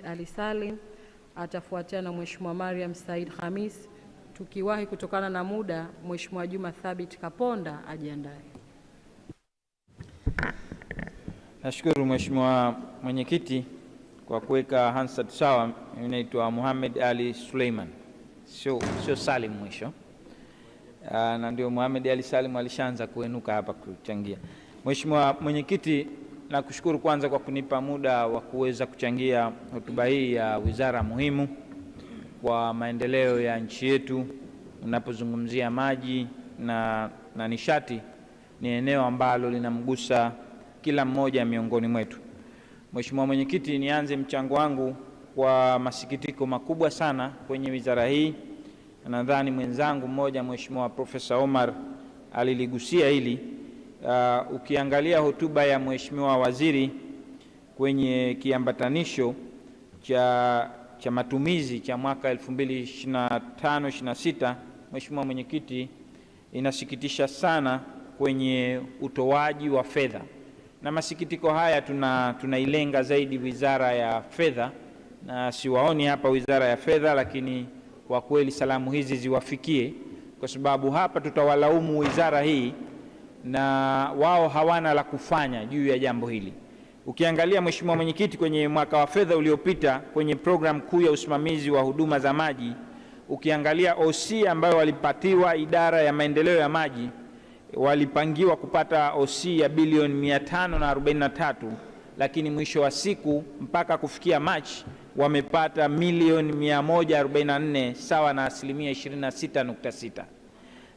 Ali Salim, atafuatiana na Mheshimiwa Mariam Said Khamis. Tukiwahi kutokana na muda, Mheshimiwa Juma Thabit Kaponda ajiandae. Nashukuru Mheshimiwa Mwenyekiti kwa kuweka Hansard sawa. Mimi naitwa Muhammad Ali Suleiman, sio Salim mwisho. Na ndio Muhammad Ali Salim alishaanza kuenuka hapa kuchangia. Mheshimiwa Mwenyekiti, nakushukuru kwanza kwa kunipa muda wa kuweza kuchangia hotuba hii ya wizara muhimu kwa maendeleo ya nchi yetu. Unapozungumzia maji na nishati, ni eneo ambalo linamgusa kila mmoja miongoni mwetu. Mheshimiwa Mwenyekiti, nianze mchango wangu kwa masikitiko makubwa sana kwenye wizara hii. Nadhani mwenzangu mmoja Mheshimiwa Profesa Omar aliligusia hili. Ukiangalia hotuba ya Mheshimiwa Waziri kwenye kiambatanisho cha matumizi cha mwaka 2025-26, Mheshimiwa Mwenyekiti, inasikitisha sana kwenye utoaji wa fedha. Na masikitiko haya tunailenga zaidi Wizara ya Fedha, na siwaoni hapa Wizara ya Fedha, lakini kwa kweli salamu hizi ziwafikie, kwa sababu hapa tutawalaumu wizara hii na wao hawana la kufanya juu ya jambo hili. Ukiangalia Mheshimiwa Mwenyekiti, kwenye mwaka wa fedha uliopita kwenye program kuu ya usimamizi wa huduma za maji, ukiangalia OC ambayo walipatiwa idara ya maendeleo ya maji, walipangiwa kupata OC ya bilioni 543, lakini mwisho wa siku mpaka kufikia Machi wamepata milioni 144, sawa na asilimia 26.6.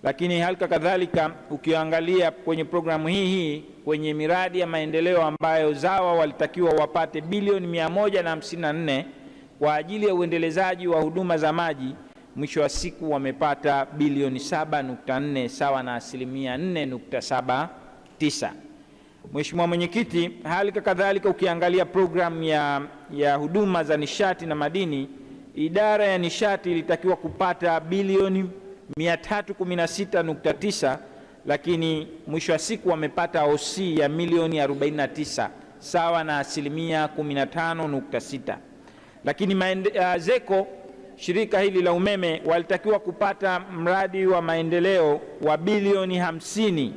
Lakini halika kadhalika ukiangalia kwenye programu hii kwenye miradi ya maendeleo ambayo ZAWA walitakiwa wapate bilioni 154 kwa ajili ya uendelezaji wa huduma za maji, mwisho wa siku wamepata bilioni 7.4, sawa na asilimia 4.79. Mheshimiwa Mwenyekiti, halika kadhalika ukiangalia programu ya huduma za nishati na madini, idara ya nishati ilitakiwa kupata bilioni 316.9, lakini mwisho wa siku wamepata OC ya milioni 49, sawa na asilimia 15.6. Lakini ZECO, shirika hili la umeme, walitakiwa kupata mradi wa maendeleo wa bilioni 50.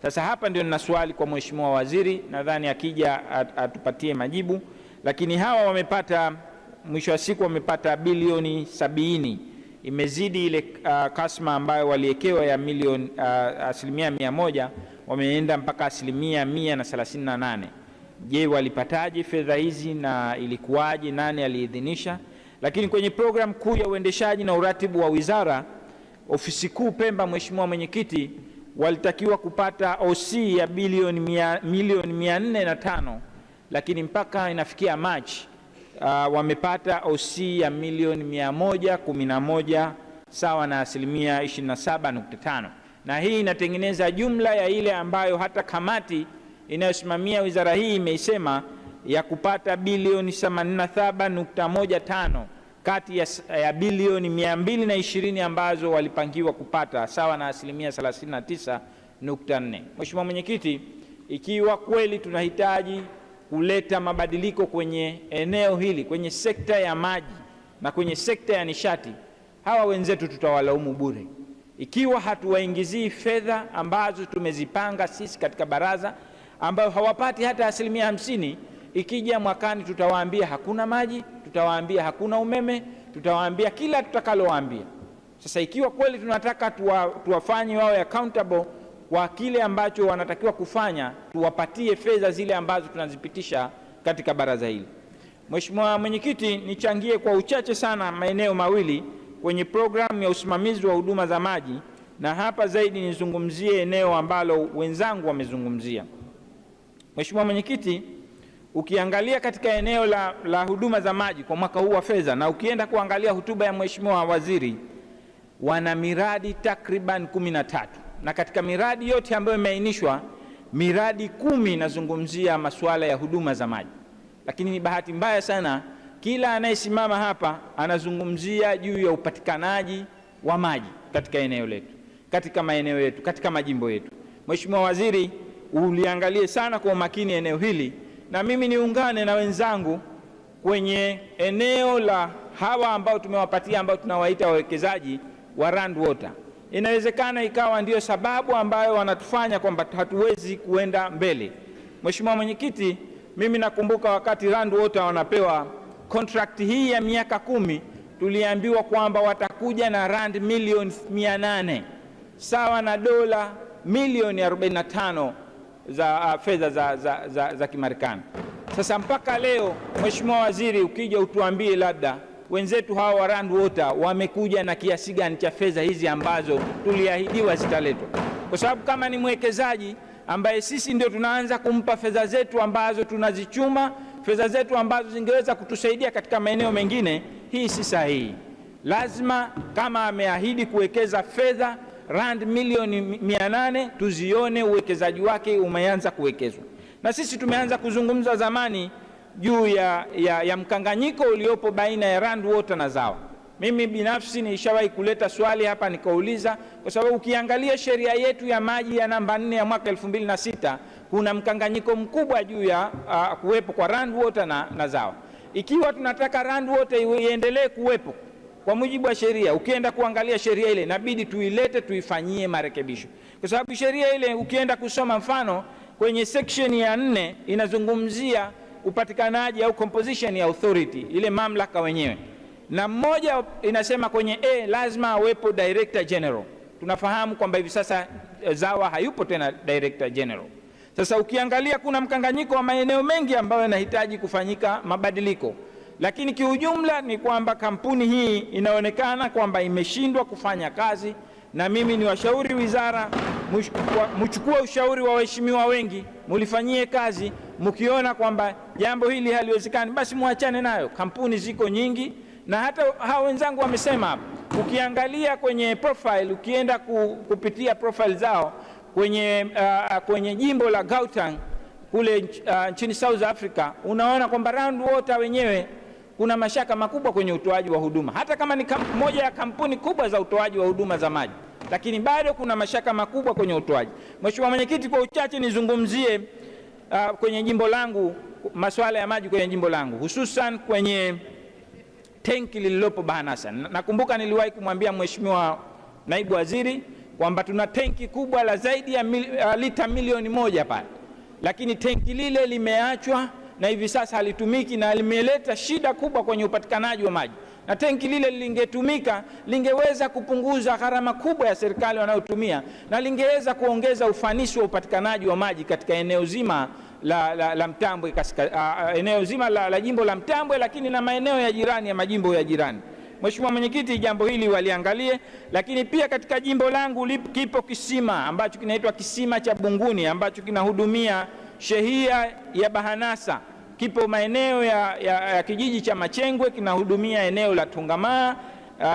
Sasa hapa ndio nina swali kwa Mheshimiwa Waziri, nadhani akija atupatie majibu. Lakini hawa wamepata, mwisho wa siku wamepata bilioni 70, imezidi ile kasma ambayo waliekewa ya milioni asilimia 100, wameenda mpaka asilimia 138. Je, walipataje fedha hizi na ilikuwaje? Nani aliidhinisha? Lakini kwenye program kuu ya uendeshaji na uratibu wa wizara, ofisi kuu Pemba, Mheshimiwa Mwenyekiti, walitakiwa kupata OC ya milioni 405, lakini mpaka inafikia Machi wamepata OC ya milioni 111, sawa na asilimia 27.5. Na hii inatengeneza jumla ya ile ambayo hata kamati inayosimamia wizara hii imeisema ya kupata bilioni 87.15 kati ya bilioni 220 ambazo walipangiwa kupata, sawa na asilimia 39.4. Mheshimiwa Mwenyekiti, ikiwa kweli tunahitaji kuleta mabadiliko kwenye eneo hili, kwenye sekta ya maji na kwenye sekta ya nishati, hawa wenzetu tutawalaumu bure ikiwa hatuwaingizii fedha ambazo tumezipanga sisi katika baraza, ambayo hawapati hata asilimia 50. Ikija mwakani tutawaambia hakuna maji, tutawaambia hakuna umeme, tutawaambia kila tutakalowaambia. Sasa ikiwa kweli tunataka tuwafanye wawe accountable kwa kile ambacho wanatakiwa kufanya, tuwapatie fedha zile ambazo tunazipitisha katika baraza hili. Mheshimiwa Mwenyekiti, nichangie kwa uchache sana maeneo mawili kwenye programu ya usimamizi wa huduma za maji, na hapa zaidi nizungumzie eneo ambalo wenzangu wamezungumzia. Mheshimiwa Mwenyekiti, ukiangalia katika eneo la huduma za maji kwa mwaka huu wa fedha, na ukienda kuangalia hotuba ya Mheshimiwa Waziri, wana miradi takriban 13, na katika miradi yote ambayo imeainishwa, miradi 10 nazungumzia masuala ya huduma za maji. Lakini ni bahati mbaya sana, kila anayesimama hapa anazungumzia juu ya upatikanaji wa maji katika eneo letu, katika maeneo yetu, katika majimbo yetu. Mheshimiwa Waziri, uliangalie sana kwa umakini eneo hili, na mimi niungane na wenzangu kwenye eneo la hawa ambao tumewapatia, ambao tunawaita wawekezaji wa Rand Water. Inawezekana ikawa ndio sababu ambayo wanatufanya kwamba hatuwezi kuenda mbele. Mheshimiwa Mwenyekiti, mimi nakumbuka wakati Rand Water wanapewa contract hii ya miaka 10, tuliambiwa kwamba watakuja na rand milioni 800 sawa na dola milioni 45 za fedha za Kimarekani. Sasa mpaka leo, Mheshimiwa Waziri, ukija utuambie labda wenzetu hawa wa Rand Water wamekuja na kiasi gani cha fedha hizi ambazo tuliahidiwa zitaletwa, kwa sababu kama ni mwekezaji ambaye sisi ndio tunaanza kumpa fedha zetu ambazo tunazichuma, fedha zetu ambazo zingeweza kutusaidia katika maeneo mengine, hii si sahihi. Lazima kama ameahidi kuwekeza fedha rand milioni 800, tuzione uwekezaji wake umeanza kuwekezwa. Na sisi tumeanza kuzungumza zamani juu ya mkanganyiko uliopo baina ya Rand Water na ZAWA. Mimi binafsi nishawahi kuleta swali hapa nikauliza, kwa sababu ukiangalia sheria yetu ya maji ya namba 4 ya mwaka 2006 kuna mkanganyiko mkubwa juu ya kuwepo kwa Rand Water na ZAWA. Ikiwa tunataka Rand Water iendelee kuwepo kwa mujibu wa sheria, ukienda kuangalia sheria ile inabidi tuilete tuifanyie marekebisho, kwa sababu sheria ile ukienda kusoma mfano kwenye section ya 4 inazungumzia upatikanaji au composition ya authority, ile mamlaka wenyewe, na mmoja inasema kwenye lazima awepo director general. Tunafahamu kwamba hivi sasa ZAWA hayupo tena director general. Sasa ukiangalia kuna mkanganyiko wa maeneo mengi ambayo yanahitaji kufanyika mabadiliko, lakini kiujumla ni kwamba kampuni hii inaonekana kwamba imeshindwa kufanya kazi, na mimi ni washauri wizara mchukue ushauri wa waheshimiwa wengi, mulifanyie kazi. Mkiona kwamba jambo hili haliwezekani, basi muachane nayo. Kampuni ziko nyingi, na hata hao wenzangu wamesema, ukiangalia kwenye profile, ukienda kupitia profile zao kwenye jimbo la Gauteng kule nchini South Africa, unaona kwamba Rand Water wenyewe kuna mashaka makubwa kwenye utoaji wa huduma, hata kama ni moja ya kampuni kubwa za utoaji wa huduma za maji, lakini bado kuna mashaka makubwa kwenye utoaji. Mheshimiwa Mwenyekiti, kwa uchache nizungumzie kwenye jimbo langu masuala ya maji kwenye jimbo langu, hususan kwenye tenki lililopo Bahanasa. Nakumbuka niliwahi kumwambia Mheshimiwa Naibu Waziri kwamba tuna tenki kubwa la zaidi ya lita milioni 1 pale, lakini tenki lile limeachwa na hivi sasa halitumiki, na limeleta shida kubwa kwenye upatikanaji wa maji. Na tenki lile lingetumika, lingeweza kupunguza gharama kubwa ya serikali wanayotumia, na lingeweza kuongeza ufanisi wa upatikanaji wa maji katika eneo zima la Mtambwe, eneo zima la jimbo la Mtambwe, lakini na maeneo ya jirani ya majimbo ya jirani. Mheshimiwa Mwenyekiti, jambo hili waliangalie. Lakini pia katika jimbo langu kipo kisima ambacho kinaitwa kisima cha Bunguni ambacho kinahudumia shehia ya Bahanasa, kipo maeneo ya kijiji cha Machengwe, kinahudumia eneo la Tungamaa,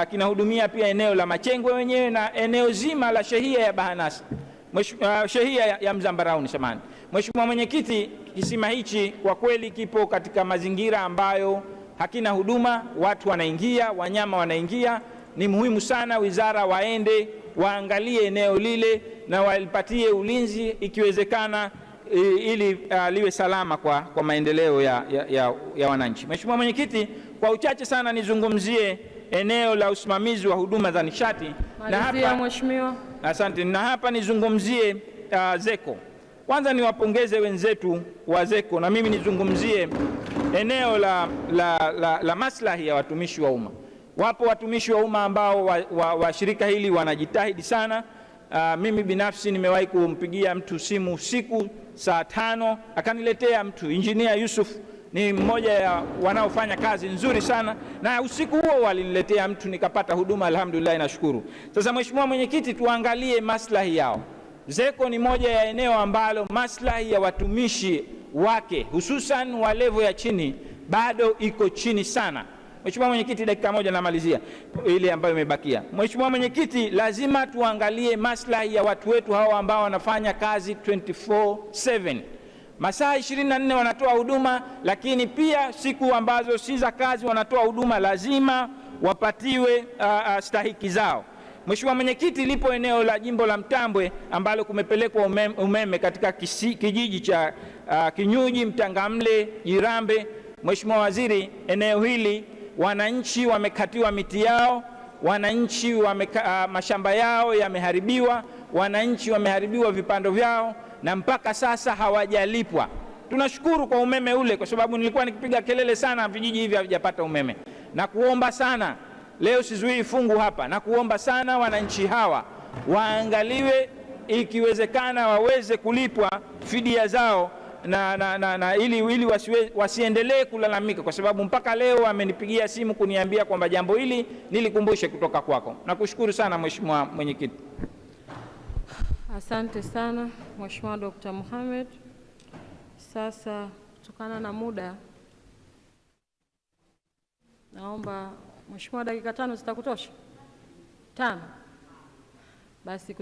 kinahudumia pia eneo la Machengwe wenyewe na eneo zima la shehia ya Bahanasa, shehia ya Mzambarauni samani. Mheshimiwa Mwenyekiti, kisima hichi kwa kweli kipo katika mazingira ambayo hakina huduma, watu wanaingia, wanyama wanaingia. Ni muhimu sana wizara waende waangalie eneo lile na walipatie ulinzi ikiwezekana, ili liwe salama kwa maendeleo ya wananchi. Mheshimiwa Mwenyekiti, kwa uchache sana nizungumzie eneo la usimamizi wa huduma za nishati. Na hapa Mheshimiwa. Asante. Na hapa nizungumzie ZECO. Kwanza niwapongeze wenzetu wa ZECO, na mimi nizungumzie eneo la maslahi ya watumishi wa umma. Wapo watumishi wa umma ambao wa shirika hili wanajitahidi sana. Mimi binafsi nimewahi kumpigia mtu simu usiku saa 5 akaniletea mtu, Engineer Yusuf ni mmoja ya wanaofanya kazi nzuri sana, na usiku huo waliniletea mtu nikapata huduma, alhamdulillah, nashukuru. Sasa Mheshimiwa Mwenyekiti, tuangalie maslahi yao. ZECO ni moja ya eneo ambalo maslahi ya watumishi wake hususan wa level ya chini bado iko chini sana. Mheshimiwa Mwenyekiti, dakika moja namalizia ile ambayo imebakia. Mheshimiwa Mwenyekiti, lazima tuangalie maslahi ya watu wetu hawa ambao wanafanya kazi 24/7. Masaa 24 wanatoa huduma, lakini pia siku ambazo si za kazi wanatoa huduma, lazima wapatiwe stahiki zao. Mheshimiwa Mwenyekiti, lipo eneo la jimbo la Mtambwe ambalo kumepelekwa umeme katika kijiji cha Kinyuji, Mtangamle, Jirambe. Mheshimiwa Waziri, eneo hili wananchi wamekatiwa miti yao, wananchi mashamba yao yameharibiwa, wananchi wameharibiwa vipando vyao na mpaka sasa hawajalipwa. Tunashukuru kwa umeme ule, kwa sababu nilikuwa nikipiga kelele sana vijiji hivi havijapata umeme, na kuomba sana leo, sizuii fungu hapa, na kuomba sana wananchi hawa waangaliwe, ikiwezekana waweze kulipwa fidia zao ili wasiendelee kulalamika, kwa sababu mpaka leo amenipigia simu kuniambia kwamba jambo hili nilikumbushe kutoka kwako. Nakushukuru sana Mheshimiwa Mwenyekiti. Asante sana Mheshimiwa Dr. Mohamed. Sasa kutokana na muda, naomba Mheshimiwa, dakika 5 zitakutosha? 5 basi.